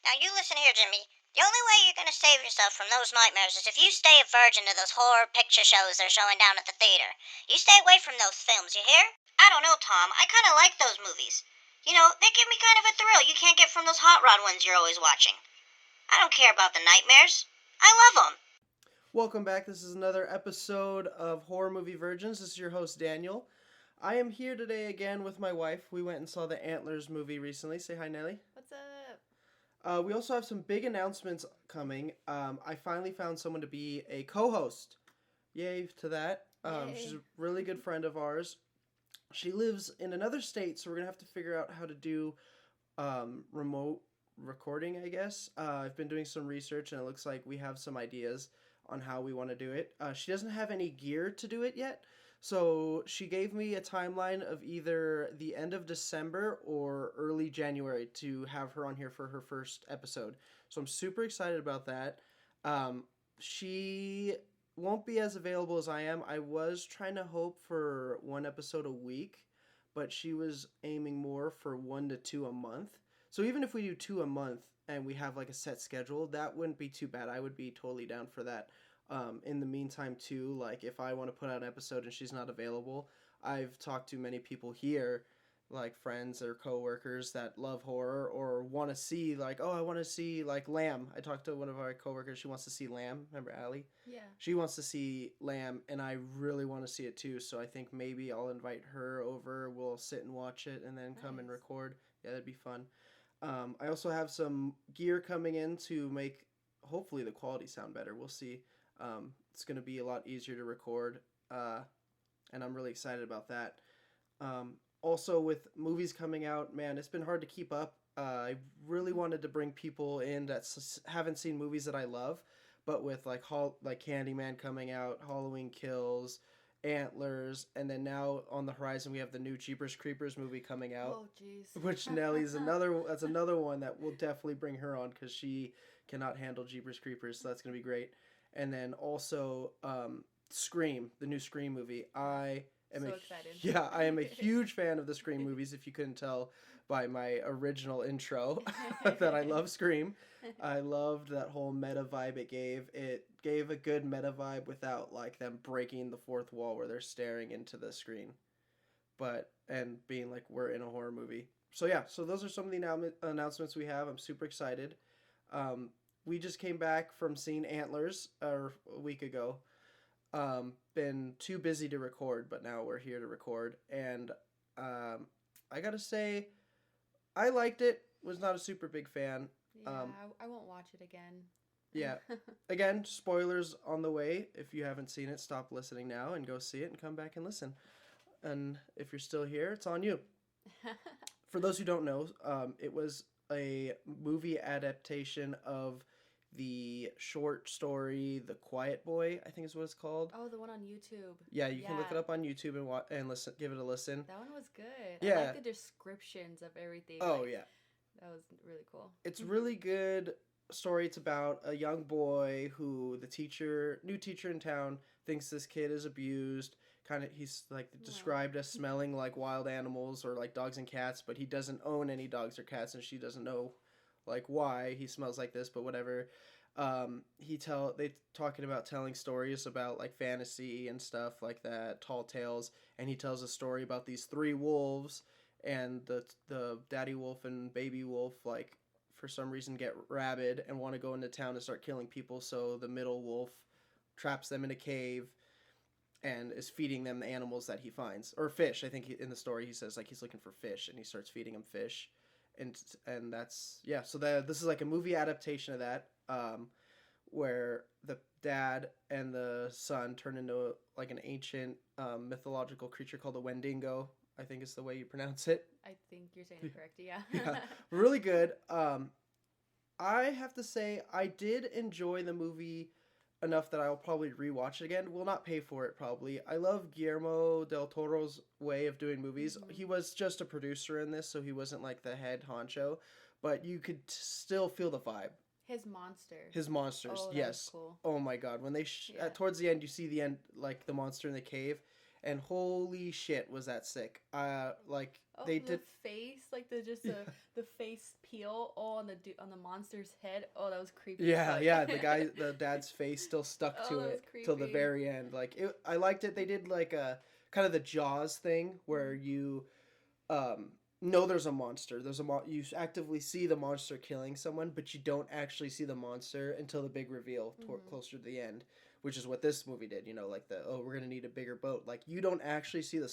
Now you listen here, Jimmy. The only way you're gonna save yourself from those nightmares is if you stay a virgin to those horror picture shows they're showing down at the theater. You stay away from those films, you hear? I don't know, Tom. I kinda like those movies. You know, they give me kind of a thrill you can't get from those hot rod ones you're always watching. I don't care about the nightmares. I love them. Welcome back. This is another episode of Horror Movie Virgins. This is your host, Daniel. I am here today again with my wife. We went and saw the Antlers movie recently. Say hi, Nelly. What's up? We also have some big announcements coming. I finally found someone to be a co host. Yay to that. Yay. She's a really good friend of ours. She lives in another state, so we're going to have to figure out how to do remote recording, I guess. I've been doing some research, and it looks like we have some ideas on how we want to do it. She doesn't have any gear to do it yet, so she gave me a timeline of either the end of December or early January to have her on here for her first episode. So I'm super excited about that. She won't be as available as I am. I was trying to hope for one episode a week, but she was aiming more for 1 to 2 a month. So even if we do 2 a month and we have like a set schedule, that wouldn't be too bad. I would be totally down for that. In the meantime, too, like if I want to put out an episode and she's not available, I've talked to many people here, like friends or coworkers that love horror or want to see like, oh, I want to see like Lamb. I talked to one of our coworkers. She wants to see Lamb. Remember Allie? Yeah. She wants to see Lamb, and I really want to see it too. So I think maybe I'll invite her over. We'll sit and watch it, and then come and Nice. record. Yeah, that'd be fun. I also have some gear coming in to make hopefully the quality sound better. We'll see. It's going to be a lot easier to record, and I'm really excited about that. Also, with movies coming out, man, it's been hard to keep up. I really wanted to bring people in that haven't seen movies that I love, but with like Candyman coming out, Halloween Kills, Antlers, and then now on the horizon we have the new Jeepers Creepers movie coming out, Oh, jeez. which Nellie's that's another one that we'll definitely bring her on because she cannot handle Jeepers Creepers, so that's gonna be great. And then also Scream, the new Scream movie. I am So excited. yeah, I am a huge fan of the Scream movies. If you couldn't tell by my original intro, that I love Scream. I loved that whole meta vibe it gave. It gave a good meta vibe without like them breaking the fourth wall where they're staring into the screen, but and being like we're in a horror movie. So yeah, so those are some of the announcements we have. I'm super excited. Um, we just came back from seeing Antlers a week ago. Been too busy to record, but now we're here to record. And I gotta say, I liked it. Was not a super big fan. Yeah, I won't watch it again. Yeah. Again, spoilers on the way. If you haven't seen it, stop listening now and go see it and come back and listen. And if you're still here, it's on you. For those who don't know, it was a movie adaptation of the short story "The Quiet Boy," I think is what it's called. Oh, the one on YouTube. Yeah, you can look it Yeah. up on YouTube and listen, give it a listen. That one was good. I Yeah. like the descriptions of everything. Oh like, yeah, That was really cool. it's really good story. It's about a young boy who new teacher in town, thinks this kid is abused. Kind of, he's like described as smelling like wild animals or like dogs and cats, but he doesn't own any dogs or cats, and she doesn't know like why he smells like this, but whatever. They talking about telling stories about like fantasy and stuff like that, tall tales, and he tells a story about these three wolves, and the daddy wolf and baby wolf like for some reason get rabid and want to go into town and start killing people, so the middle wolf traps them in a cave and is feeding them the animals that he finds, or fish. I think in the story he says like he's looking for fish and he starts feeding him fish, and that's yeah. So this is like a movie adaptation of that, where the dad and the son turn into like an ancient mythological creature called the Wendigo. I think is the way you pronounce it. I think you're saying it correct. Yeah. Yeah, really good. I have to say I did enjoy the movie enough that I'll probably rewatch it again. Will not pay for it probably. I love Guillermo del Toro's way of doing movies. Mhm. He was just a producer in this, so he wasn't like the head honcho, but you could still feel the vibe. His monster. His monsters, Oh, that was yes. cool. Oh my god, when they Yeah. towards the end you see the end like the monster in the cave, and holy shit, was that sick. Like Oh, they the did. face, like the face peel, on the monster's head. Oh, that was creepy as Yeah, fuck. yeah, the dad's face still stuck Oh, to that was it till the creepy. very end. Like I liked it. They did like a kind of the Jaws thing where you um know there's a monster. You actively see the monster killing someone, but you don't actually see the monster until the big reveal Mm-hmm. closer to the end, which is what this movie did. You know, like we're gonna need a bigger boat. Like you don't actually see the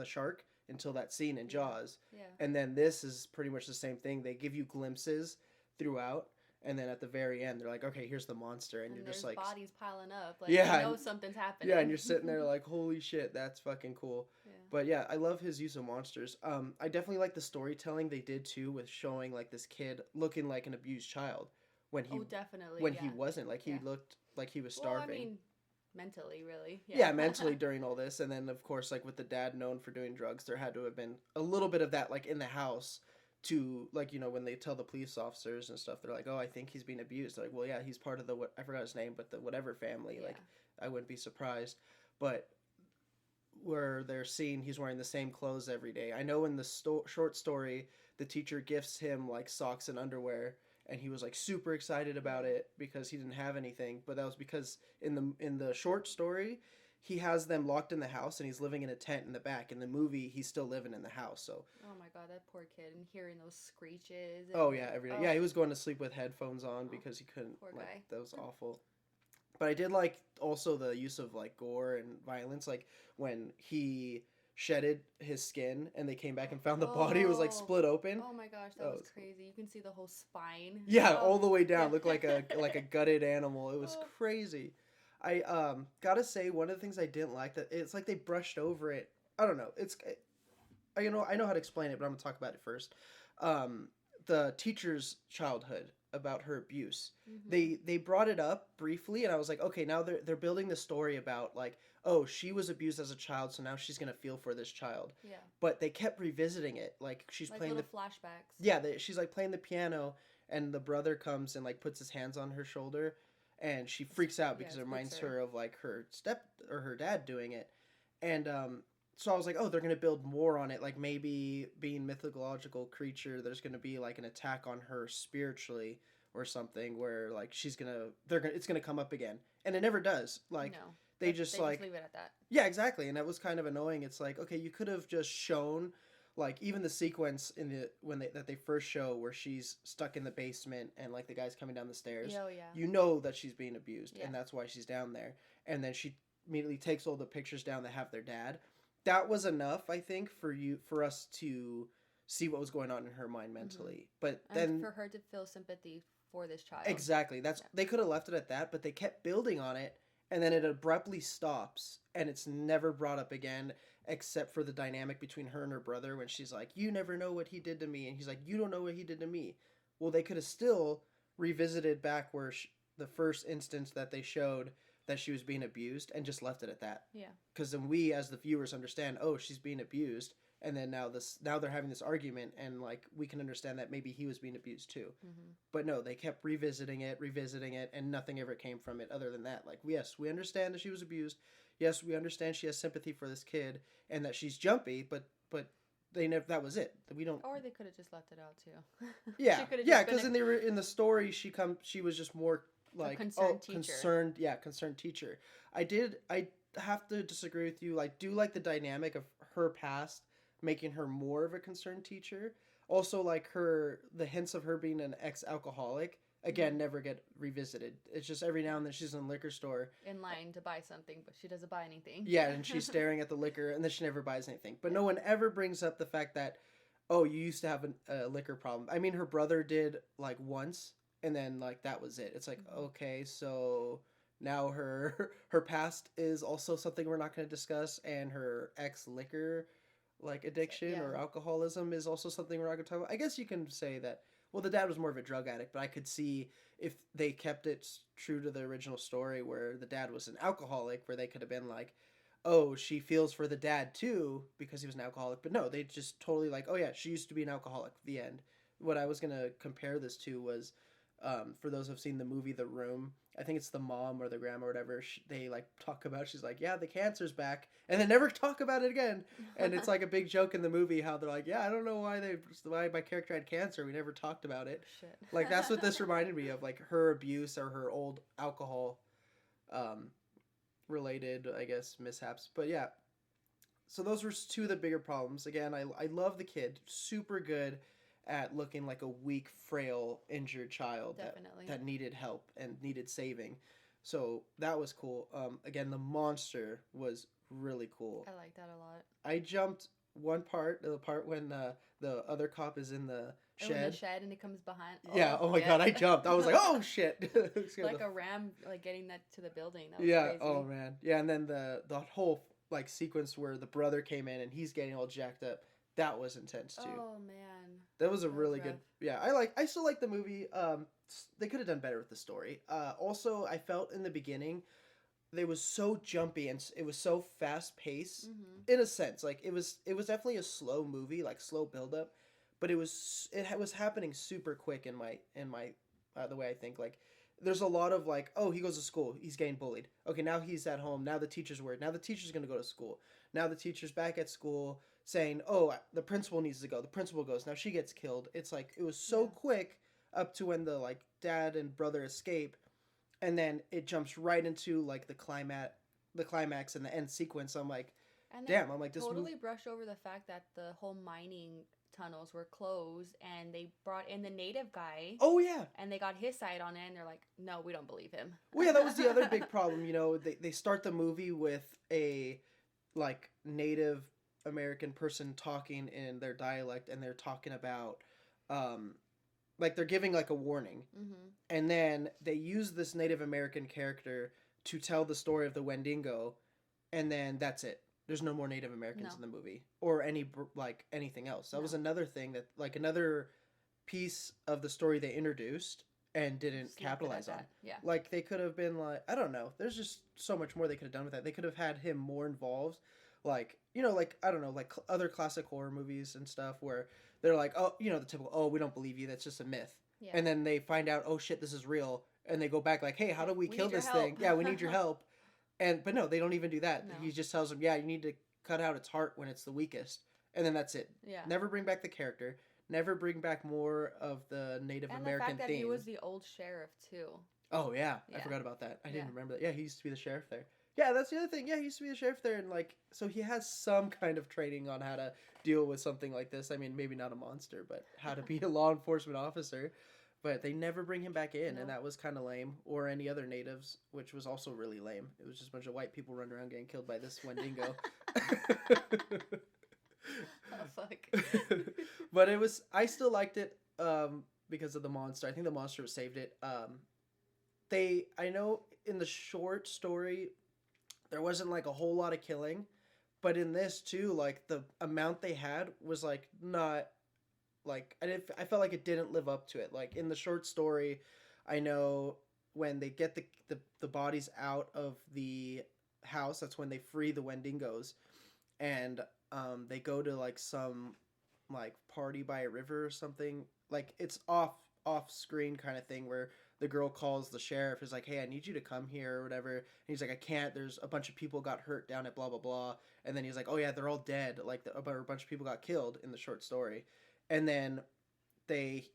shark until that scene in Yeah. Jaws, Yeah. and then this is pretty much the same thing. They give you glimpses throughout, and then at the very end, they're like, okay, here's the monster, and And you're just there's like, bodies piling up. Like you yeah, know and, something's yeah, and happening. you're sitting there like, holy shit, that's fucking cool. Yeah. But yeah, I love his use of monsters. I definitely like the storytelling they did too with showing like this kid looking like an abused child when Oh, definitely. when he Yeah. wasn't, like he Yeah. looked like he was Well, I starving. mean, mentally, really. Yeah, Yeah. mentally during all this, and then of course like with the dad known for doing drugs, there had to have been a little bit of that like in the house to like when they tell the police officers and stuff, they're like, oh, I think he's being abused. They're like, well, yeah, he's part of the what I forgot his name, but the whatever family. Yeah. Like, I wouldn't be surprised, but where they're seeing he's wearing the same clothes every day. I know in the short story, the teacher gifts him like socks and underwear, and he was like super excited about Yeah. it because he didn't have anything. But that was because in the short story, he has them locked in the house and he's living in a tent in the back. In the movie, he's still living in the house. So Oh my god, that poor kid, and hearing those screeches. oh And yeah, every day. oh, Yeah, he was going to sleep with headphones on oh, because he couldn't poor like guy. that was awful. But I did like also the use of like gore and violence, like when he shedded his skin and they came back and found the body. It was like Oh, split open. oh my gosh, that That was was cool. crazy. You can see the whole spine. Yeah, Oh, all the way yeah. down, looked like a gutted animal. It was Oh, crazy. I gotta say one of the things I didn't like that it's like they brushed over it. I don't know. I know how to explain it, but I'm gonna talk about it first. Um, the teacher's childhood about her abuse. mhm. They brought it up briefly, and I was like, okay, now they're building the story about like, oh, she was abused as a child, so now she's gonna feel for this child. Yeah. But they kept revisiting it, like she's Like playing little the flashbacks. yeah, she's like playing the piano, and the brother comes and like puts his hands on her shoulder, and she freaks out Yeah, because it it spooks reminds her. her of like her step or her dad doing it, and so I was like, oh, they're gonna build more on it, like maybe being mythological creature, there's gonna be like an attack on her spiritually or something where like it's gonna come up again, and it never does. Like No. they just They like just leave it at that. yeah, exactly, and that was kind of annoying. It's like, okay, you could have just shown, like, even the sequence in the when they first show where she's stuck in the basement and like the guy's coming down the stairs. Yeah, oh yeah. You know that she's being abused, Yeah. and that's why she's down there. And then she immediately takes all the pictures down that have their dad. That was enough, I think, for us to see what was going on in her mind mentally. But And then for her to feel sympathy for this child. exactly. That's Yeah. they could have left it at that, but they kept building on it, and then it abruptly stops, and it's never brought up again, except for the dynamic between her and her brother when she's like, "You never know what he did to me," and he's like, "You don't know what he did to me." Well, they could have still revisited back where the first instance that they showed that she was being abused, and just left it at that. Yeah. Because then we, as the viewers, understand, oh, she's being abused, and then now they're having this argument, and like we can understand that maybe he was being abused too. Mhm. But no, they kept revisiting it, and nothing ever came from it other than that. Like, yes, we understand that she was abused. Yes, we understand she has sympathy for this kid and that she's jumpy, but they never. That was it. We don't. Or they could have just left it out too. Yeah, She could have yeah, just been because in the story she was just more like concerned teacher. concerned teacher. I have to disagree with you. I do like the dynamic of her past making her more of a concerned teacher. Also, like the hints of her being an ex-alcoholic again Mhm. never get revisited. It's just every now and then she's in a liquor store. in line to buy something, but she doesn't buy anything. Yeah, and she's staring at the liquor, and then she never buys anything. But no one ever brings up the fact that, oh, you used to have a liquor problem. I mean, her brother did like once, and then like that was it. It's like, Mhm. okay, so now her her past is also something we're not going to discuss, and her ex liquor like addiction yeah. or alcoholism is also something we're not going to talk about. I guess you can say that. Well, the dad was more of a drug addict, but I could see if they kept it true to the original story where the dad was an alcoholic, where they could have been like, oh, she feels for the dad too because he was an alcoholic. But no, they just totally like, oh yeah, she used to be an alcoholic. The end. What I was gonna compare this to was For those who've seen the movie The Room, I think it's the mom or the grandma or whatever. They like talk about. She's like, "Yeah, the cancer's back," and they never talk about it again. And it's like a big joke in the movie how they're like, "Yeah, I don't know why my character had cancer. We never talked about it." Shit. Like that's what this reminded me of, like her abuse or her old alcohol, um, related, I guess, mishaps. But yeah, so those were two of the bigger problems. Again, I love the kid, super good at looking like a weak, frail, injured child Definitely. that needed help and needed saving. So that was cool. Again, the monster was really cool. I like that a lot. I jumped one part, the part when the other cop is in the Oh, in shed. the shed and it comes behind. Yeah. Oh my god, I jumped. I was like, oh shit. Like a ram, like getting that to the building. That was Yeah. crazy. Oh man. Yeah, and then the whole like sequence where the brother came in and he's getting all jacked up. That was intense too. Oh man. That was a That was really good. rough. Yeah, I still like the movie. They could have done better with the story. Also, I felt in the beginning, they was so jumpy and it was so fast paced. Mm-hmm. In a sense, like it was definitely a slow movie, like slow build up, but it was happening super quick in my the way I think. Like there's a lot of like, oh, he goes to school, he's getting bullied. Okay, now he's at home. Now the teacher's worried. Now the teacher's gonna go to school. Now the teacher's back at school saying, oh, the principal needs to go. The principal goes. Now she gets killed. It's like it was so Yeah. quick up to when the like dad and brother escape, and then it jumps right into like the climax and the end sequence. I'm like, And damn. I'm like this. totally brush over the fact that the whole mining tunnels were closed and they brought in the native guy Oh yeah. and they got his side on it and they're like, no, we don't believe him. Well, yeah, that was the other big problem. You know, they start the movie with a like Native American person talking in their dialect, and they're talking about, like they're giving like a warning, Mm-hmm. and then they use this Native American character to tell the story of the Wendigo, and then that's it. There's no more Native Americans No. in the movie or like anything else. That was No. another thing that like another piece of the story they introduced and didn't Just left it at capitalize on. that. Yeah. Like they could have been like, I don't know. There's just so much more they could have done with that. They could have had him more involved. Like, you know, like I don't know, like other classic horror movies and stuff where they're like, oh, you know, the typical, oh, we don't believe you. That's just a myth. Yeah. And then they find out, oh shit, this is real. And they go back like, hey, how do we We kill need your this thing? help. Yeah, we need your help. But no, they don't even do that. No. He just tells them, yeah, you need to cut out its heart when it's the weakest. And then that's it. Yeah. Never bring back the character. Never bring back more of the Native And American the fact that theme. he was the old sheriff too. Oh yeah, I Yeah. forgot about that. I didn't Yeah. remember that. Yeah, he used to be the sheriff there. Yeah, that's the other thing. Yeah, he used to be the sheriff there, and like, so he has some kind of training on how to deal with something like this. I mean, maybe not a monster, but how to be a law enforcement officer. But they never bring him back in, No. and that was kind of lame. Or any other natives, which was also really lame. It was just a bunch of white people running around getting killed by this Wendigo. Oh fuck. But it was. I still liked it because of the monster. I think the monster saved it. I know in the short story, there wasn't like a whole lot of killing, but in this too, like the amount they had was like not like I felt like it didn't live up to it. Like in the short story, I know when they get the bodies out of the house, that's when they free the Wendigos, and they go to like some like party by a river or something. Like it's off screen kind of thing where the girl calls the sheriff, is like, hey, I need you to come here or whatever. And he's like, I can't. There's a bunch of people got hurt down at blah blah blah. And then he's like, oh yeah, they're all dead. Like a bunch of people got killed in the short story. And then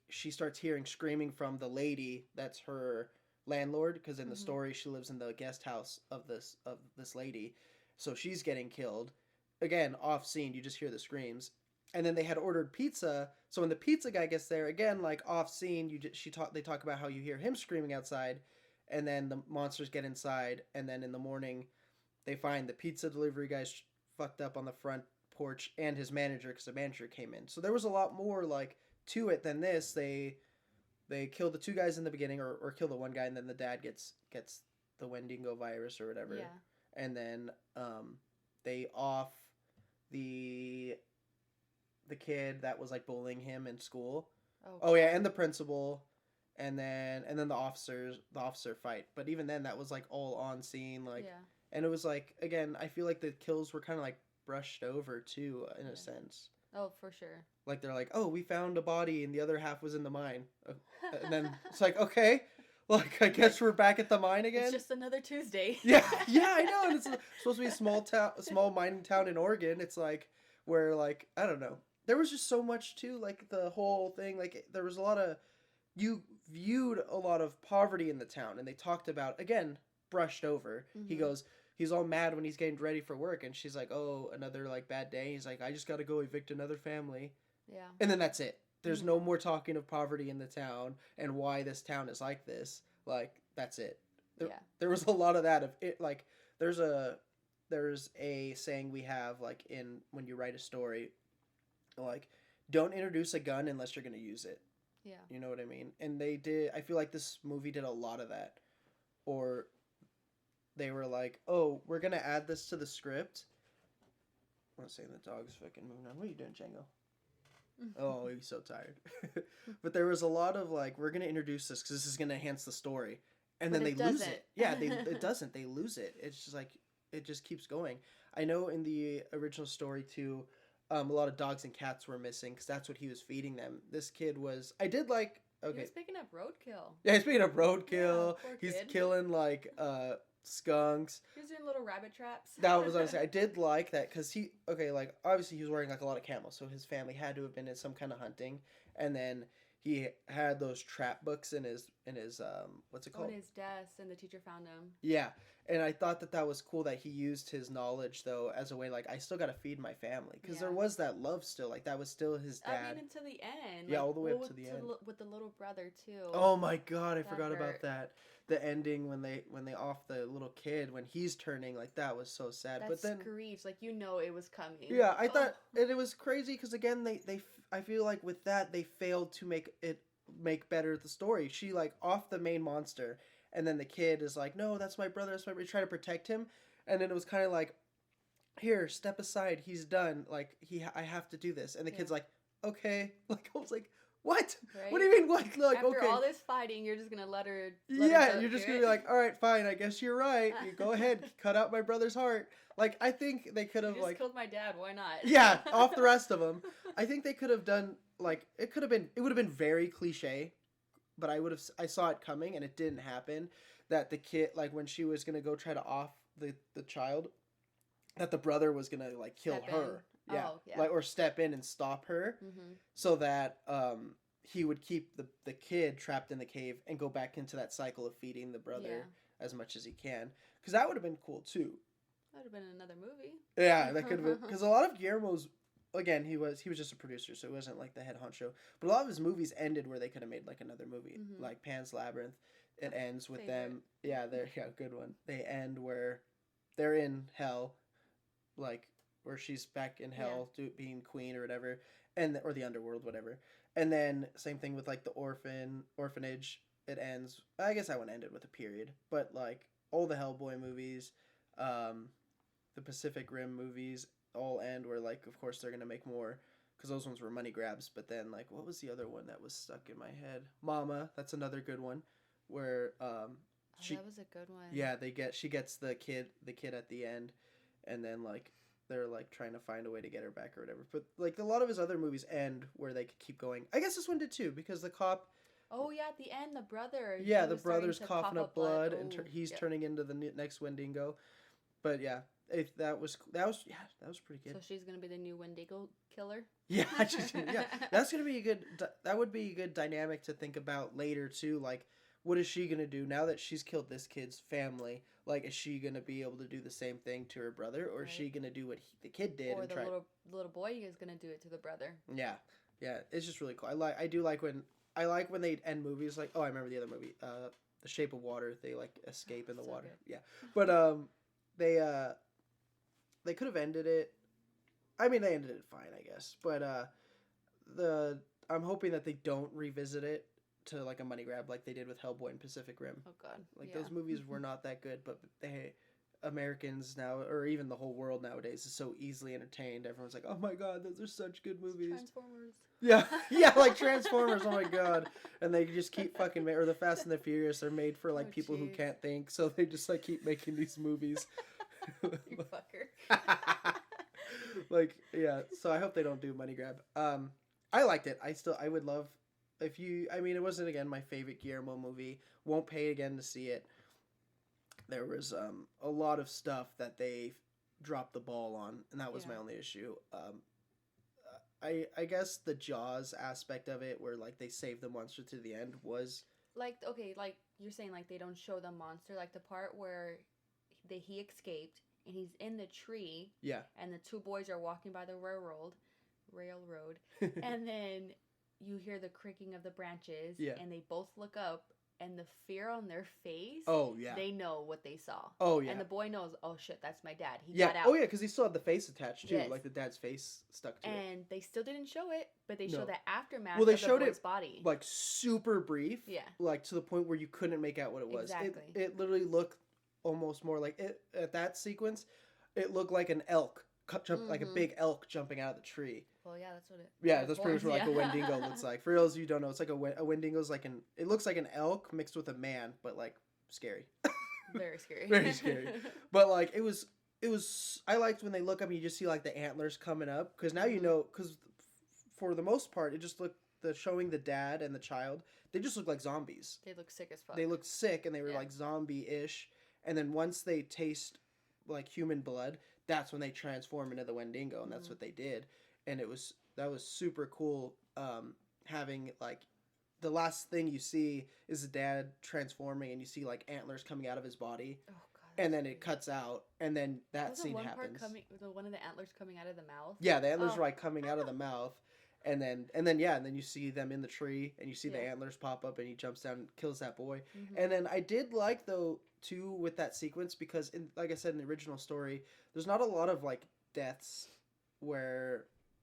she starts hearing screaming from the lady that's her landlord, because in the Mhm. story she lives in the guest house of this lady. So she's getting killed. Again, off scene, you just hear the screams. And then they had ordered pizza. So when the pizza guy gets there, again, like off scene, they talk about how you hear him screaming outside, and then the monsters get inside, and then in the morning, they find the pizza delivery guy's fucked up on the front porch and his manager, because the manager came in. So there was a lot more like to it than this. They kill the two guys in the beginning, or kill the one guy, and then the dad gets the Wendigo virus or whatever. Yeah. And then they off the kid that was like bullying him in school. Oh yeah, and the principal, and then the officer fight. But even then, that was like all on scene, like, yeah. and it was like, again, I feel like the kills were kind of like brushed over too, in Yeah. a sense. Oh, for sure. Like they're like, oh, we found a body and the other half was in the mine, and then it's like, okay, like I guess we're back at the mine again. It's just another Tuesday. Yeah, yeah, I know. And it's supposed to be a small mining town in Oregon. It's like where like I don't know. There was just so much too, like the whole thing. Like there was a lot of you viewed a lot of poverty in the town, and they talked about again brushed over. He goes. He's all mad when he's getting ready for work, and she's like, "Oh, another like bad day." He's like, "I just got to go evict another family." Yeah. And then that's it. There's no more talking of poverty in the town and why this town is like this. Like that's it. There was a lot of that of it. Like there's a saying we have like in when you write a story, like don't introduce a gun unless you're gonna use it. Yeah. You know what I mean? And they did. I feel like this movie did a lot of that. Or they were like, "Oh, we're gonna add this to the script." I'm saying the dog's fucking moving on. What are you doing, Django? Oh, he's so tired. But there was a lot of like, we're gonna introduce this because this is gonna enhance the story, and But then it they lose doesn't. it. Yeah, it doesn't. They lose it. It's just like it just keeps going. I know in the original story too, a lot of dogs and cats were missing because that's what he was feeding them. This kid was. I did like. He Okay. was picking up roadkill. Yeah, he's picking up roadkill. Yeah, poor He's kid. killing like skunks. He was doing little rabbit traps. That was what I was saying. I did like that because like obviously he was wearing like a lot of camo, so his family had to have been in some kind of hunting, and then he had those trap books in his what's it called? On his desk, and the teacher found him. Yeah, and I thought that was cool that he used his knowledge though as a way like I still got to feed my family because there was that love still like that was still his dad. I mean, until the end. Yeah, like, all the way up to the end with the little brother too. Oh my god, I forgot hurt. about that. The ending when they off the little kid when he's turning like that was so sad. That but then screech, like it was coming. yeah, I thought and it was crazy because again I feel like with that they failed to make better the story. She like off the main monster, and then the kid is like, no, that's my brother. That's my brother. Try to protect him, and then it was kind of like, here, step aside. He's done. Like I have to do this, and the kid's like, okay. Like I was like, what? Right? What do you mean what? Like After okay. all this fighting, you're just gonna let her. Yeah, you're just gonna be like, all right, fine. I guess you're right. You go ahead, cut out my brother's heart. Like I think they could have You just like killed my dad. Why not? yeah, off the rest of them. I think they could have done like it would have been very cliche, but I saw it coming and it didn't happen. That the kid like when she was gonna go try to off the child, that the brother was gonna like kill Step her. in. Yeah. Oh, yeah. Like or step in and stop her, so that he would keep the kid trapped in the cave and go back into that cycle of feeding the brother as much as he can. Because that would have been cool too. That would have been another movie. Yeah, that could have been because a lot of Guillermo's again he was just a producer, so he wasn't like the head honcho. But a lot of his movies ended where they could have made like another movie, like Pan's Labyrinth. It ends with them. Yeah, good one. They end where they're in hell, like where she's back in hell being queen or whatever, or the underworld, whatever. And then same thing with like the orphanage. It ends. I guess that one ended with a period, but like all the Hellboy movies, the Pacific Rim movies all end where like of course they're gonna make more because those ones were money grabs. But then like what was the other one that was stuck in my head? Mama, that's another good one, where that was a good one. yeah she gets the kid at the end, and then like they're like trying to find a way to get her back or whatever. But like a lot of his other movies end where they could keep going. I guess this one did too because the cop. Oh yeah, at the end, the brother. Yeah, he the was starting brother's to coughing cough up blood, and Ooh, he's turning into the next Wendigo. But yeah, that was pretty good. So she's gonna be the new Wendigo killer. Yeah, that's gonna be a good. That would be a good dynamic to think about later too. Like, what is she gonna do now that she's killed this kid's family? Like, is she gonna be able to do the same thing to her brother, or is she gonna do what the kid did? Or and the try... little boy is gonna do it to the brother. Yeah, it's just really cool. I do like when they end movies like I remember the other movie, The Shape of Water. They like escape in the water. Good. Yeah, but they could have ended it. I mean, they ended it fine, I guess. But I'm hoping that they don't revisit it to like a money grab like they did with Hellboy and Pacific Rim. Oh God. Like those movies were not that good, but Americans now, or even the whole world nowadays, is so easily entertained. Everyone's like, "Oh my God, those are such good movies." Transformers. Yeah, like Transformers. Oh my God, and they just keep fucking or the Fast and the Furious. They're made for like people who can't think, so they just like keep making these movies. You fucker. Like, yeah. So I hope they don't do money grab. I liked it. I would love if you. I mean, it wasn't again my favorite Guillermo movie. Won't pay again to see it. There was a lot of stuff that they dropped the ball on, and that was my Yeah. only issue. I guess the Jaws aspect of it, where like they save the monster to the end, was Like, okay, like you're saying, like they don't show the monster, like the part where he escaped and he's in the tree, yeah. and the two boys are walking by the railroad, and then you hear the creaking of the branches, Yeah. and they both look up, and the fear on their face, Oh yeah. they know what they saw. Oh yeah. And the boy knows, oh shit, that's my dad. He Yeah. got out. Oh yeah, because he still had the face attached too, Yes. like the dad's face stuck to it. And they still didn't show it, but they No. show the aftermath Well, they of the showed boy's it, body. Like super brief. Yeah. Like to the point where you couldn't make out what it was. Exactly. It literally looked almost more like it at that sequence. It looked like an elk like a big elk jumping out of the tree. Well, yeah, that's what it. Yeah, that's pretty much what like a yeah. Wendigo looks like. For those of you who don't know, it's like a Wendigo's like an. It looks like an elk mixed with a man, but like scary. Very scary. Very scary. But like it was. I liked when they look up and you just see like the antlers coming up because now you know because for the most part it just looked showing the dad and the child they just look like zombies. They look sick as fuck. They looked sick and they were Yeah. like zombie-ish, and then once they taste like human blood, that's when they transform into the Wendigo, and that's what they did. And that was super cool. Having like the last thing you see is the dad transforming, and you see like antlers coming out of his body, Oh god. and then it cuts out, and then that Was the scene one happens. part coming? The one of the antlers coming out of the mouth. Yeah, the antlers Oh. are like coming out of the mouth, and then you see them in the tree, and you see the Yeah. antlers pop up, and he jumps down and kills that boy. Mhm. And then I did like though too with that sequence because like I said in the original story, there's not a lot of like deaths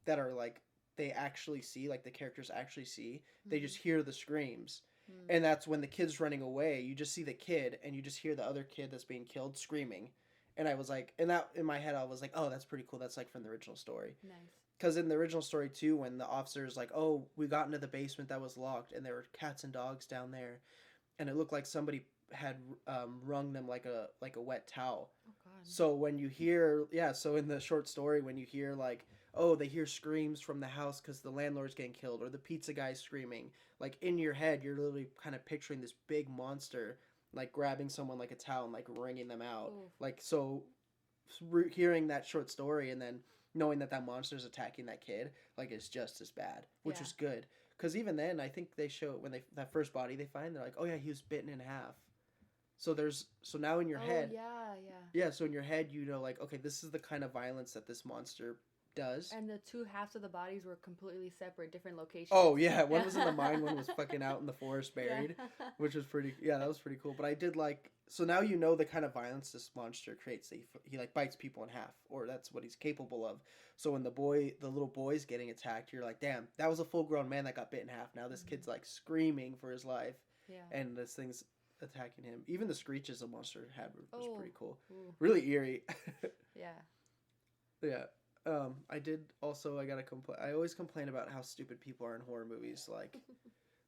that are like they actually see, like the characters actually see. They just hear the screams. And that's when the kid's running away. You just see the kid, and you just hear the other kid that's being killed screaming. And I was like, and that in my head, I was like, oh, that's pretty cool. That's like from the original story. Nice. Because in the original story too, when the officer's like, oh, we got into the basement that was locked, and there were cats and dogs down there, and it looked like somebody had wrung them like a wet towel. Oh god. So when you hear, so in the short story, when you hear like, oh, they hear screams from the house because the landlord's getting killed, or the pizza guy's screaming, like in your head, you're literally kind of picturing this big monster, like grabbing someone like a towel and like wringing them out. Oof. Like, so hearing that short story and then knowing that monster's attacking that kid, like, is just as bad, which Yeah. was good. Because even then, I think they show when that first body they find, they're like, oh yeah, he was bitten in half. So now in your head, Yeah. so in your head, you know, like, okay, this is the kind of violence that this monster does. And the two halves of the bodies were completely separate, different locations. Oh yeah, one was in the mine, one was fucking out in the forest buried, Yeah. which was that was pretty cool. But I did like, so now you know the kind of violence this monster creates. He like bites people in half, or that's what he's capable of. So when the little boy's getting attacked, you're like, damn, that was a full grown man that got bit in half. Now this kid's like screaming for his life, Yeah. and this thing's attacking him. Even the screeches the monster had was pretty cool, Ooh. really eerie. Yeah. Yeah. I did also. I gotta complain. I always complain about how stupid people are in horror movies.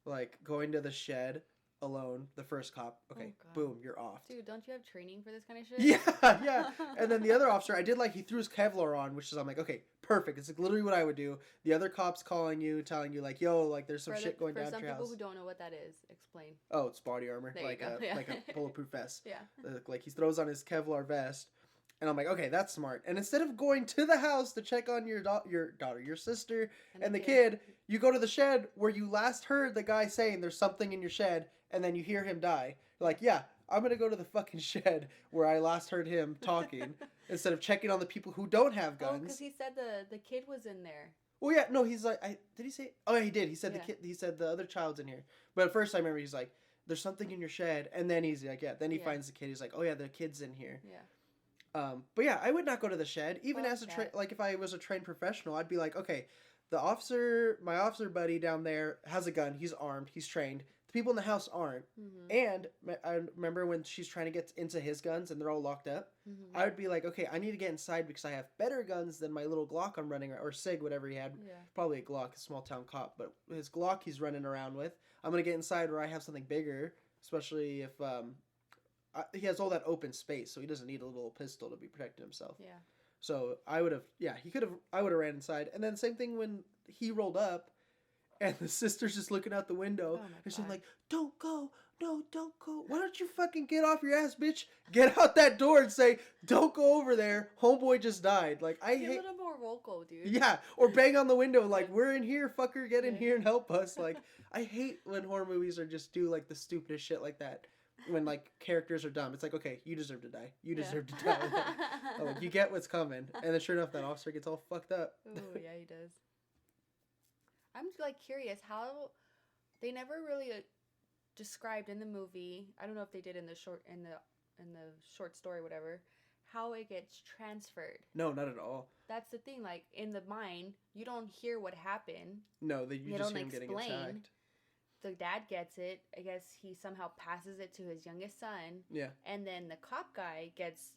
Like going to the shed alone. The first cop. Okay, God. boom, you're off. Dude, don't you have training for this kind of shit? Yeah. And then the other officer, I did like he threw his Kevlar on, which is I'm like, okay, perfect. It's like literally what I would do. The other cops calling you, telling you like, yo, like there's some shit going down For some at your people house. who don't know what that is, explain. Oh, it's body armor, There you go, yeah. like a bulletproof vest. Yeah. Like he throws on his Kevlar vest, and I'm like, okay, that's smart. And instead of going to the house to check on your daughter, your sister, and the kid, you go to the shed where you last heard the guy saying there's something in your shed, and then you hear him die. You're like, yeah, I'm gonna go to the fucking shed where I last heard him talking instead of checking on the people who don't have Oh, guns. because he said the kid was in there. Well, yeah, no, he's like, did he say? Oh, yeah, he did. He said Yeah. the kid. He said the other child's in here. But at first, I remember he's like, "There's something in your shed," and then he's like, "Yeah." Then he Yeah. finds the kid. He's like, "Oh yeah, the kid's in here." Yeah. But yeah, I would not go to the shed, even Fuck as that. like if I was a trained professional, I'd be like, okay, my officer buddy down there has a gun. He's armed. He's trained. The people in the house aren't. Mm-hmm. And I remember when she's trying to get into his guns and they're all locked up. Mm-hmm. I would be like, okay, I need to get inside because I have better guns than my little Glock I'm running, or Sig, whatever he had. Yeah. Probably a Glock, a small town cop, but his Glock he's running around with. I'm gonna get inside where I have something bigger, especially if he has all that open space, so he doesn't need a little pistol to be protecting himself. Yeah. So I would have, yeah, he could have. I would have ran inside, and then same thing when he rolled up, and the sister's just looking out the window, Oh my and she's God. like, "Don't go, no, don't go. Why don't you fucking get off your ass, bitch? Get out that door and say, don't go over there. Homeboy just died." Like I Be a hate, little more vocal, dude. yeah, or bang on the window like, "We're in here, fucker. Get in Yeah. here and help us." Like I hate when horror movies are just do like the stupidest shit like that. When like characters are dumb, it's like, okay, you deserve to die. You Yeah. deserve to die. Like, you get what's coming, and then sure enough, that officer gets all fucked up. Oh yeah, he does. I'm like curious how they never really described in the movie. I don't know if they did in the short story, whatever. How it gets transferred. No, not at all. That's the thing. Like in the mind, you don't hear what happened. No, you They just don't hear him getting explain. attacked. The dad gets it. I guess he somehow passes it to his youngest son. Yeah. And then the cop guy gets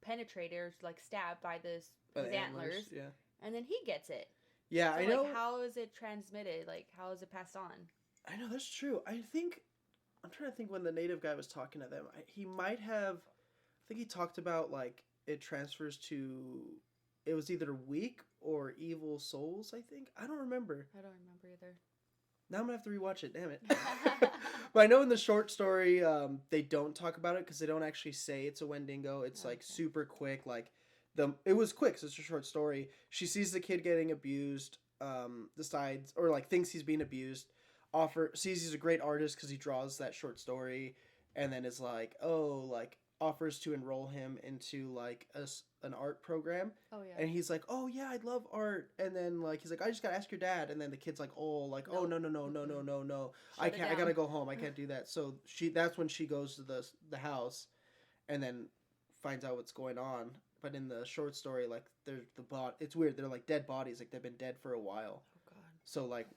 penetrated or like stabbed by By his the antlers. Yeah. And then he gets it. Yeah, So, I know. like, how is it transmitted? Like, how is it passed on? I know that's true. I'm trying to think when the native guy was talking to them. He might have. I think he talked about like it transfers to. It was either weak or evil souls. I think I don't remember. I don't remember either. Now I'm gonna have to rewatch it. Damn it. But I know in the short story, they don't talk about it because they don't actually say it's a Wendigo. It's like Okay. super quick. Like it was quick. So it's a short story. She sees the kid getting abused. Decides or like thinks he's being abused. Sees he's a great artist because he draws that short story, and then is like, oh, like offers to enroll him into like an art program. Oh yeah. And he's like, "Oh yeah, I love art." And then like he's like, "I just gotta ask your dad." And then the kid's like, "Oh, like oh no no no no no no no, I Shut it can't. I gotta down. go home. I can't do that." So that's when she goes to the house, and then finds out what's going on. But in the short story, like they're it's weird. They're like dead bodies. Like they've been dead for a while. Oh god. So like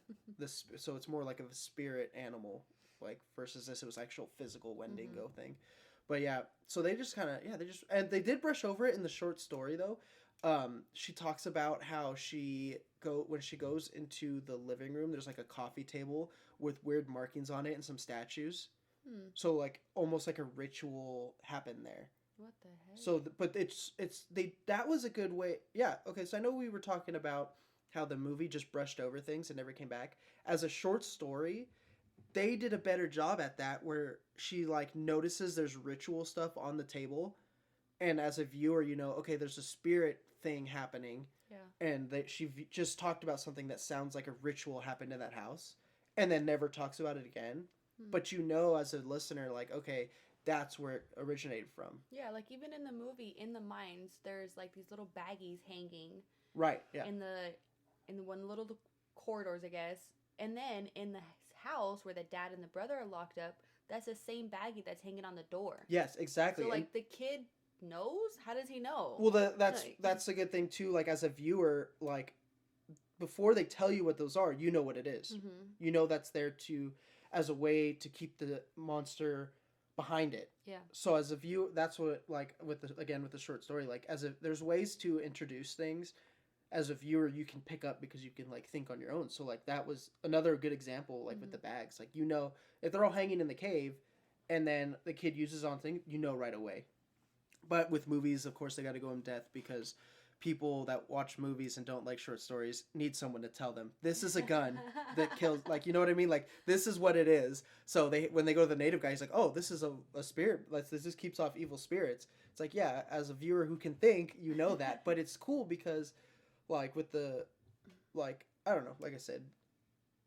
so it's more like of a spirit animal, like versus this it was actual physical Wendigo thing. But yeah, so they just kind of and they did brush over it in the short story though. She talks about how when she goes into the living room, there's like a coffee table with weird markings on it and some statues. So like almost like a ritual happened there. What the heck? So but that was a good way. Yeah, okay, so I know we were talking about how the movie just brushed over things and never came back. As a short story, they did a better job at that where she like notices there's ritual stuff on the table, and as a viewer you know, okay, there's a spirit thing happening. Yeah. And she just talked about something that sounds like a ritual happened in that house and then never talks about it again. But you know as a listener like, okay, that's where it originated from. Yeah, like even in the movie, in the mines, there's like these little baggies hanging. Right, yeah. In the one little corridors, I guess. And then in the house where the dad and the brother are locked up, that's the same baggie that's hanging on the door. Yes, exactly. So like the kid knows? How does he know? Well, that's a good thing too. Like as a viewer, like before they tell you what those are, you know what it is. You know that's there as a way to keep the monster behind it. Yeah. So as a viewer, that's what like with the short story, like there's ways to introduce things. As a viewer, you can pick up because you can like think on your own. So like that was another good example, like with the bags. Like you know if they're all hanging in the cave, and then the kid uses on thing, you know right away. But with movies, of course, they got to go in depth because people that watch movies and don't like short stories need someone to tell them this is a gun that kills. Like you know what I mean? Like this is what it is. So when they go to the native guy, he's like, oh, this is a spirit. This just keeps off evil spirits. It's like yeah, as a viewer who can think, you know that. But it's cool because like with the like I don't know, like I said,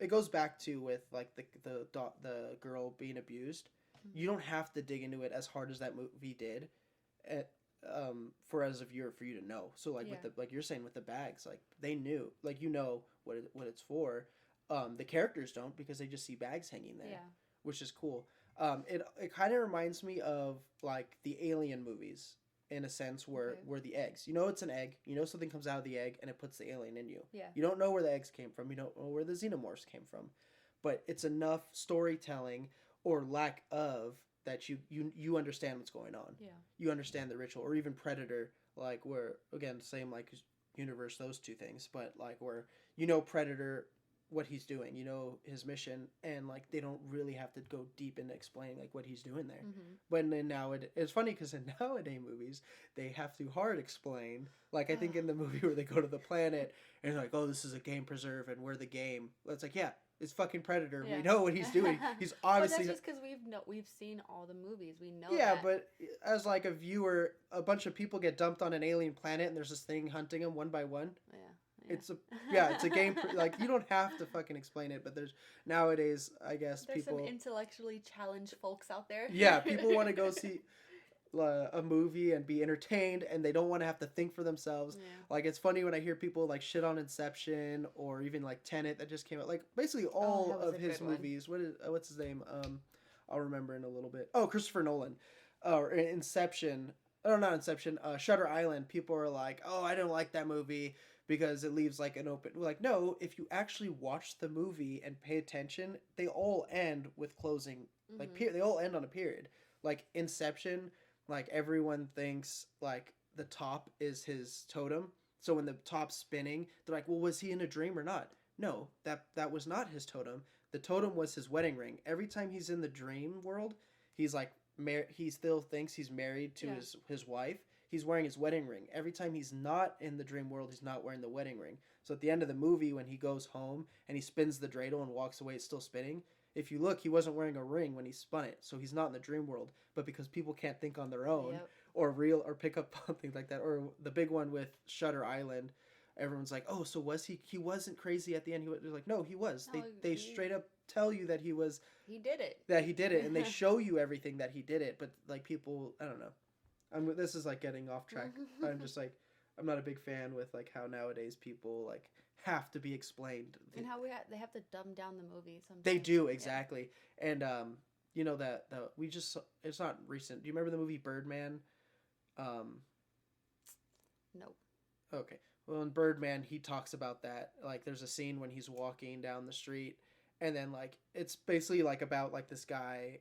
it goes back to with like the girl being abused. You don't have to dig into it as hard as that movie did. For as a viewer for you to know. So like with the like you're saying with the bags, like they knew, like you know what it's for. The characters don't because they just see bags hanging there, which is cool. It kind of reminds me of like the Alien movies in a sense where the eggs, you know, it's an egg, you know, something comes out of the egg and it puts the alien in you. Yeah. You don't know where the eggs came from. You don't know where the xenomorphs came from, but it's enough storytelling or lack of that you understand what's going on. Yeah. You understand the ritual, or even Predator, like where again same like universe those two things, but like where you know Predator what he's doing, you know his mission, and like they don't really have to go deep into explaining like what he's doing there. Mm-hmm. When in now it's funny because in nowadays movies they have to hard explain. Like I think in the movie where they go to the planet and they're like, oh, this is a game preserve and we're the game. It's like, yeah, it's fucking Predator. Yeah. We know what he's doing. He's obviously. But that's just because we've seen all the movies. We know. Yeah, that. but as like a viewer, a bunch of people get dumped on an alien planet and there's this thing hunting them one by one. Yeah. It's a game. Like you don't have to fucking explain it, but there's nowadays, I guess There's people. some intellectually challenged folks out there. Yeah, people want to go see a movie and be entertained, and they don't want to have to think for themselves. Yeah. Like it's funny when I hear people like shit on Inception or even like Tenet that just came out. Like basically all that was of a his good one. movies. What's his name? I'll remember in a little bit. Oh, Christopher Nolan, or Inception. Oh, not Inception. Shutter Island. People are like, oh, I don't like that movie because it leaves like an open. Like no, if you actually watch the movie and pay attention, they all end with closing. Mm-hmm. Like they all end on a period. Like Inception. Like everyone thinks like the top is his totem. So when the top's spinning, they're like, "Well, was he in a dream or not?" No, that was not his totem. The totem was his wedding ring. Every time he's in the dream world, he's like he still thinks he's married to his wife. He's wearing his wedding ring. Every time he's not in the dream world, he's not wearing the wedding ring. So at the end of the movie when he goes home and he spins the dreidel and walks away, it's still spinning. If you look, he wasn't wearing a ring when he spun it, so he's not in the dream world. But because people can't think on their own, or pick up on things like that, or the big one with Shutter Island, everyone's like, "Oh, so was he? He wasn't crazy at the end." They're like, "No, he was." No, They straight up tell you that he was. He did it. That he did it, and they show you everything that he did it. But like people, I don't know. This is like getting off track. I'm just like, I'm not a big fan with like how nowadays people like have to be explained. And how they have to dumb down the movie sometimes. They do, exactly. Yeah. And you know that we just, it's not recent. Do you remember the movie Birdman? Nope. Okay. Well, in Birdman, he talks about that. Like, there's a scene when he's walking down the street, and then like it's basically like about like this guy.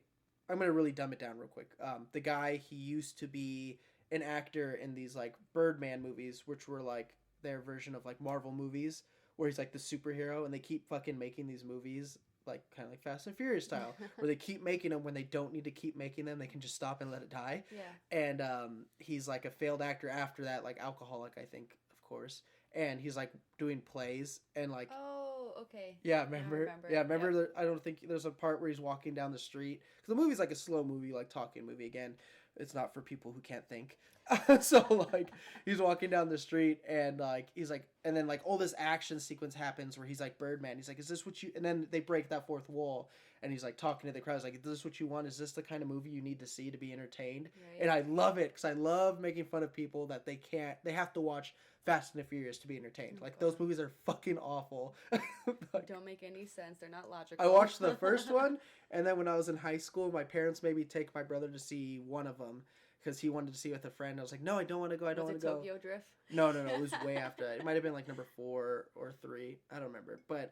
I'm gonna really dumb it down real quick. The guy, he used to be an actor in these like Birdman movies, which were like their version of like Marvel movies, where he's like the superhero, and they keep fucking making these movies like kind of like Fast and Furious style, where they keep making them when they don't need to keep making them, they can just stop and let it die. Yeah. And he's like a failed actor after that, like alcoholic, I think, of course. And he's like doing plays and like. Oh, okay. Yeah, remember? Yeah, remember. Yep. I don't think there's a part where he's walking down the street because the movie's like a slow movie, like talking movie. Again, it's not for people who can't think. So like he's walking down the street and like he's like, and then like all this action sequence happens where he's like Birdman. He's like, "Is this what you?" And then they break that fourth wall and he's like talking to the crowd. He's like, "Is this what you want? Is this the kind of movie you need to see to be entertained?" Right. And I love it because I love making fun of people that they have to watch Fast and the Furious to be entertained. Like those movies are fucking awful. Like, don't make any sense. They're not logical. I watched the first one, and then when I was in high school, my parents made me take my brother to see one of them because he wanted to see it with a friend. I was like, "No, I don't want to go. I don't want to go." Tokyo Drift? No. It was way after that. It might have been like number 4 or 3. I don't remember. But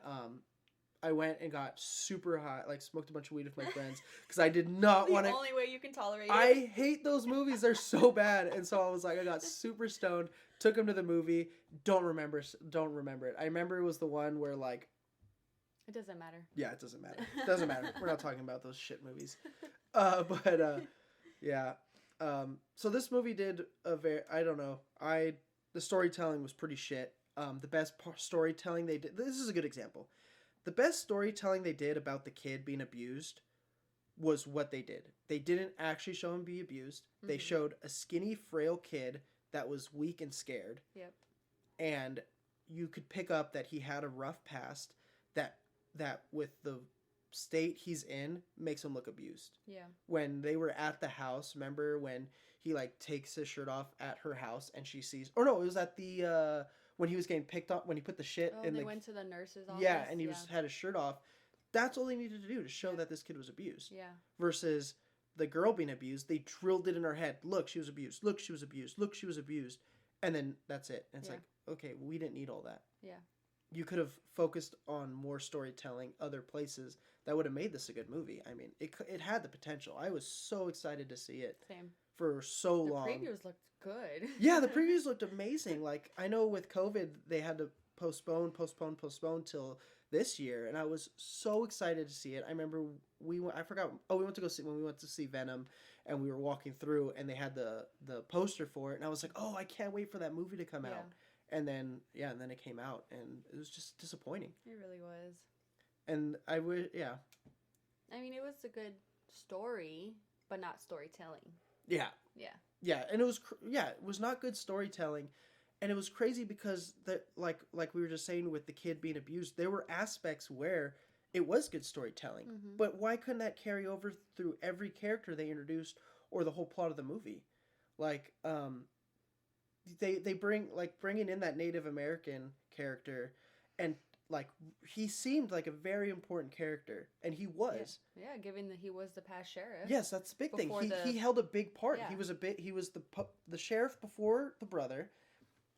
I went and got super high, like smoked a bunch of weed with my friends because I did not want to. The only way you can tolerate it. I hate those movies. They're so bad. And so I was like, I got super stoned, took him to the movie. Don't remember it. I remember it was the one where like. It doesn't matter. Yeah, it doesn't matter. It doesn't matter. We're not talking about those shit movies. Yeah. So this movie did a very, I don't know. The storytelling was pretty shit. The best storytelling they did, this is a good example. The best storytelling they did about the kid being abused was what they did. They didn't actually show him be abused. Mm-hmm. They showed a skinny, frail kid that was weak and scared. Yep. And you could pick up that he had a rough past that with the state he's in makes him look abused. Yeah. When they were at the house, remember when he like takes his shirt off at her house and she sees, or no, it was at the when he was getting picked up, when he put the shit in they went to the nurse's office. Yeah, and he had his shirt off. That's all they needed to do to show that this kid was abused. Yeah. Versus the girl being abused, they drilled it in her head. Look, she was abused. Look, she was abused. Look, she was abused. And then that's it. And it's like, okay, we didn't need all that. Yeah. You could have focused on more storytelling other places that would have made this a good movie. I mean, it had the potential. I was so excited to see it. Same. For so long. The previews looked good. Yeah, the previews looked amazing. Like, I know with COVID, they had to postpone till this year, and I was so excited to see it. I remember we went. I forgot. Oh, we went to go see when we went to see Venom, and we were walking through, and they had the poster for it, and I was like, oh, I can't wait for that movie to come Yeah. out. And then it came out, and it was just disappointing. It really was. And I would, yeah, I mean, it was a good story, but not storytelling. yeah, Yeah. yeah, and it was it was not good storytelling, and it was crazy because that like we were just saying with the kid being abused, there were aspects where it was good storytelling, Mm-hmm. but why couldn't that carry over through every character they introduced or the whole plot of the movie? Like they bringing in that Native American character, and like he seemed like a very important character, and he was. Yeah, given that he was the past sheriff. Yes, that's the big thing. Before He held a big part. Yeah. He was the sheriff before the brother.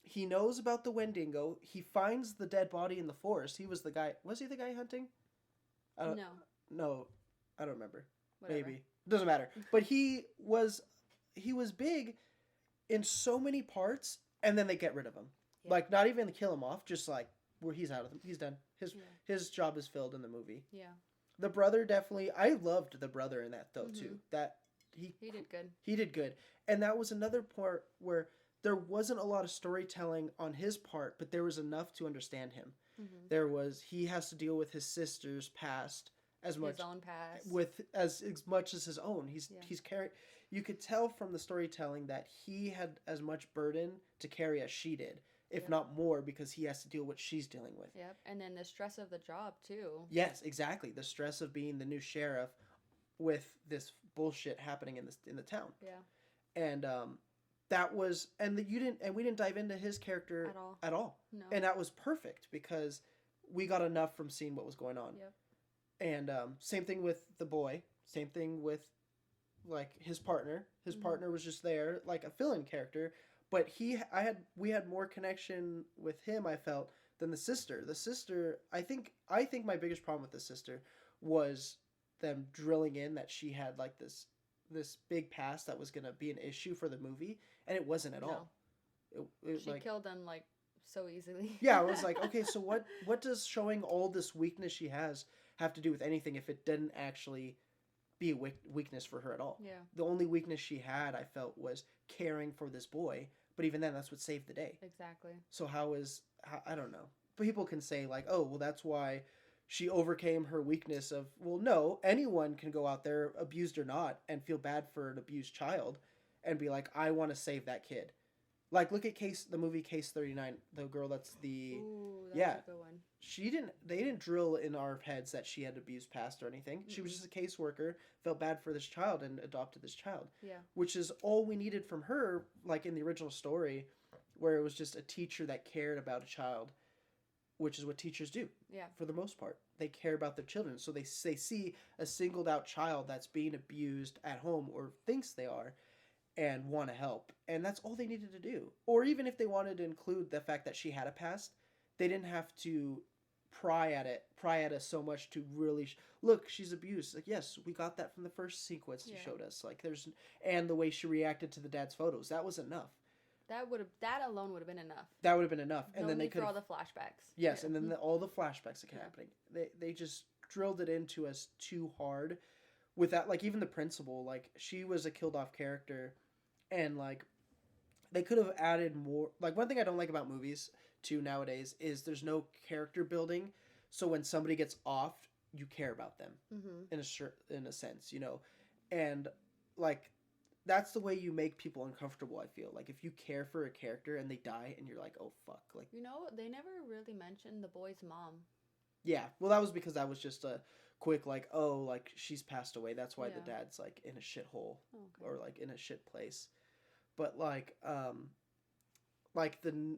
He knows about the Wendigo. He finds the dead body in the forest. He was the guy. Was he the guy hunting? No. No, I don't remember. Whatever. Maybe doesn't matter. But he was big in so many parts, and then they get rid of him. Yeah. Like not even kill him off. Just like where he's out of them. He's done. Yeah. His job is filled in the movie. Yeah. The brother definitely. I loved the brother in that though too. That He did good. he did good, and that was another part where there wasn't a lot of storytelling on his part, but there was enough to understand him. Mm-hmm. There was he has to deal with his sister's past as much His own past. with as much as his own. Yeah. He's carrying. You could tell from the storytelling that he had as much burden to carry as she did, if Yep. not more, because he has to deal with what she's dealing with. Yep. And then the stress of the job too. Yes, exactly. The stress of being the new sheriff with this bullshit happening in the town. Yeah. And that was we didn't dive into his character At all. No. and that was perfect because we got enough from seeing what was going on. Yep. And same thing with the boy, same thing with like his partner. His Mhm. partner was just there like a fill-in character, but we had more connection with him, I felt, than the sister. The sister, I think my biggest problem with the sister was them drilling in that she had like this big past that was going to be an issue for the movie, and it wasn't at all. It She like killed them like so easily. yeah, I was like, okay, so what does showing all this weakness she has have to do with anything if it didn't actually be a weakness for her at all? Yeah. The only weakness she had, I felt, was caring for this boy, but even then, that's what saved the day. Exactly. So I don't know. People can say like, oh, well, that's why she overcame her weakness of, well, no, anyone can go out there, abused or not, and feel bad for an abused child and be like, I want to save that kid. Like, look at the movie Case 39, the girl that's the... Ooh, that's yeah. a good one. They didn't drill in our heads that she had abused past or anything. She was just a caseworker, felt bad for this child and adopted this child. Yeah. Which is all we needed from her, like in the original story, where it was just a teacher that cared about a child, which is what teachers do. Yeah. For the most part. They care about their children. So they see a singled out child that's being abused at home or thinks they are and want to help. And that's all they needed to do. Or even if they wanted to include the fact that she had a past, they didn't have to pry at us so much to really look, she's abused. Like, yes, we got that from the first sequence you showed us. Like, and the way she reacted to the dad's photos, that was enough. That alone would have been enough. That would have been enough. And No then they need could for all the flashbacks. yes, Yeah. and then all the flashbacks that kept Yeah. happening. They just drilled it into us too hard. With that, like even the principal, like she was a killed off character, and like they could have added more. Like one thing I don't like about movies too nowadays is there's no character building. So when somebody gets off, you care about them in a sense, you know, and like that's the way you make people uncomfortable. I feel like if you care for a character and they die, and you're like, oh fuck, like You know, they never really mentioned the boy's mom. yeah. Well, that was because that was just a quick like, oh, like she's passed away. That's why the Yeah. dad's like in a shithole Okay. or like in a shit place. But like the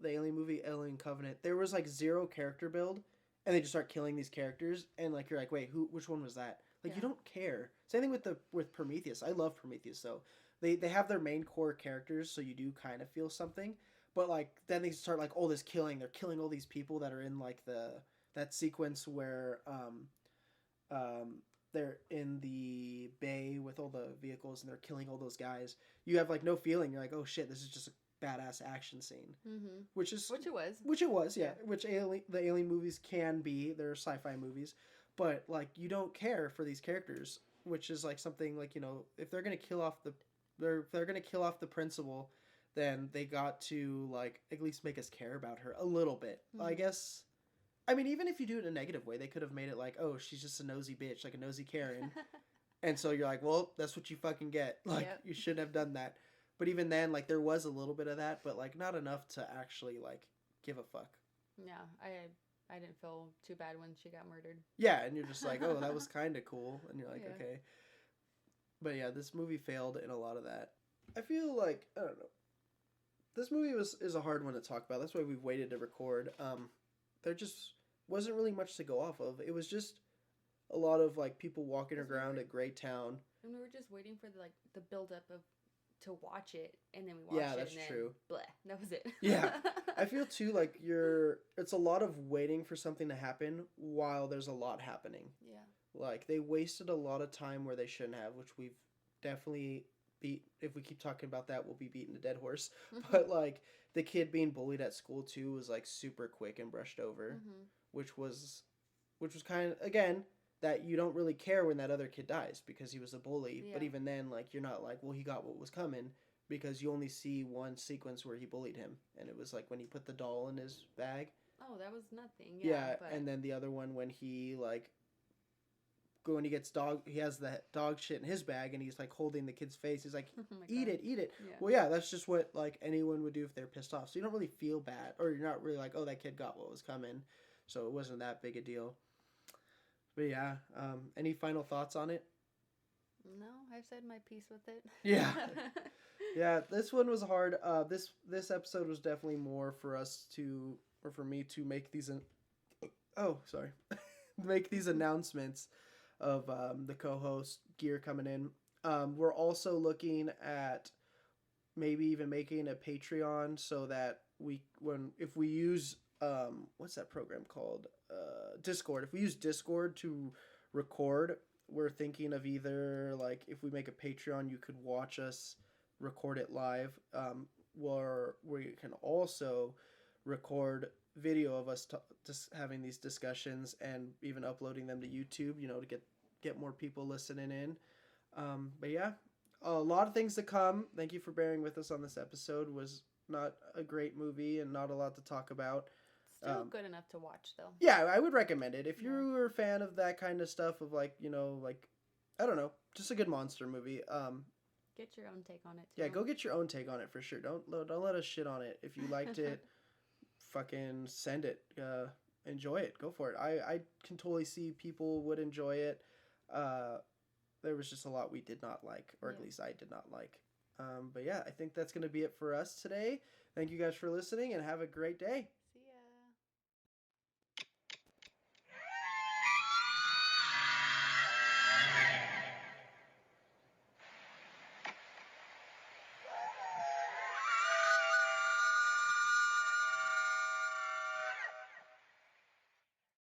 Alien movie Alien Covenant, there was like zero character build, and they just start killing these characters, and like you're like, wait, which one was that? Like you Yeah. don't care. Same thing with Prometheus. I love Prometheus though. They have their main core characters, so you do kind of feel something. But like then they start like all this killing. They're killing all these people that are in like that sequence where they're in the bay with all the vehicles and they're killing all those guys. You have like no feeling. You're like, oh shit, this is just badass action scene, Mm-hmm. which is Which it was. which it was, yeah. Yeah. Which the alien movies can be. They're sci-fi movies, but like you don't care for these characters, which is like something like if they're gonna kill off if they're gonna kill off the principal, then they got to like at least make us care about her a little bit. I Mhm. guess. I mean, even if you do it in a negative way, they could have made it like, oh, she's just a nosy bitch, like a nosy Karen. And so you're like, well, that's what you fucking get. Like, Yep. you shouldn't have done that. But even then, like, there was a little bit of that, but like, not enough to actually like give a fuck. Yeah, I didn't feel too bad when she got murdered. Yeah, and you're just like, oh, that was kind of cool, and you're like, Yeah. okay. But yeah, this movie failed in a lot of that. I feel like I don't know. This movie is a hard one to talk about. That's why we've waited to record. There just wasn't really much to go off of. It was just a lot of like people walking 'Cause we around were- at Greytown. And we were just waiting for the build up of to watch it, and then we watched Yeah, it. that's and then, true. Bleh, that was it. Yeah. I feel too like it's a lot of waiting for something to happen while there's a lot happening. Yeah. Like they wasted a lot of time where they shouldn't have, which we've definitely beat. If we keep talking about that, we'll be beating a dead horse. But like the kid being bullied at school too was like super quick and brushed over, Mhm. which was kind of again that you don't really care when that other kid dies because he was a bully. But Yeah. even then, like you're not like, well, he got what was coming because you only see one sequence where he bullied him, and it was like when he put the doll in his bag. Oh, that was nothing. Yeah, Yeah. But and then the other one when he like when he gets he has the dog shit in his bag and he's like holding the kid's face. He's like, oh my eat God. it, eat it. Yeah. Well, yeah, that's just what like anyone would do if they're pissed off. So you don't really feel bad, or you're not really like, oh, that kid got what was coming. So it wasn't that big a deal. But yeah, any final thoughts on it? No, I've said my piece with it. Yeah. Yeah, this one was hard. This episode was definitely more for us to, or for me to make these. Make these announcements of the co-host gear coming in. We're also looking at maybe even making a Patreon so that if we use what's that program called? Discord. If we use Discord to record, we're thinking of either like if we make a Patreon, you could watch us record it live. Where we can also record video of us just having these discussions and even uploading them to YouTube. To get more people listening in. But yeah, a lot of things to come. Thank you for bearing with us on this episode. Was not a great movie and not a lot to talk about. Still good enough to watch, though. Yeah, I would recommend it if Yeah. you're a fan of that kind of stuff. Of like like I don't know, just a good monster movie. Get your own take on it, too. Yeah, go get your own take on it for sure. Don't let us shit on it. If you liked it, fucking send it. Enjoy it. Go for it. I can totally see people would enjoy it. There was just a lot we did not like, or at Yeah. least I did not like. But yeah, I think that's going to be it for us today. Thank you guys for listening and have a great day.